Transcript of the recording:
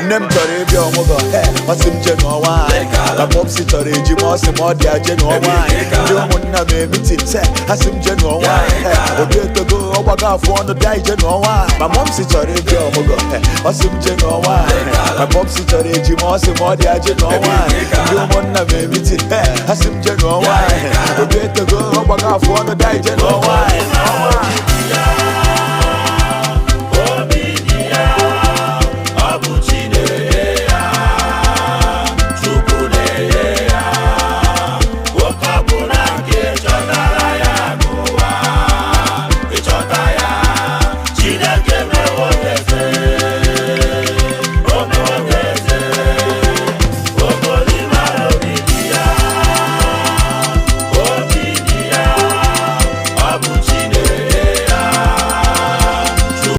Nem chọrọ ịbịa ọmụgwọ ọsị m je nụọ nwaanyị na popsi chọrọ eji m ọsị m ọ dị aje nụọ nwaanyị ndị ụmụnna m emitin se ha sị m je nụọ nwaanyị obi etogo ọgbago afọ ọnụ bịa ije nụọ nwaanyị ma momsi chọrọ ịbịa ọmụgwọ ọsị m je nụọ nwaanyị na popsi chọrọ eji m ọsị m ọ dị aje nụọ nwaanyị ndị ụmụnna m emitin ha sị m je nụọ nwaanyị obi etogo ọgbago afọ ọnụ bịa ije nụọ nwaanyị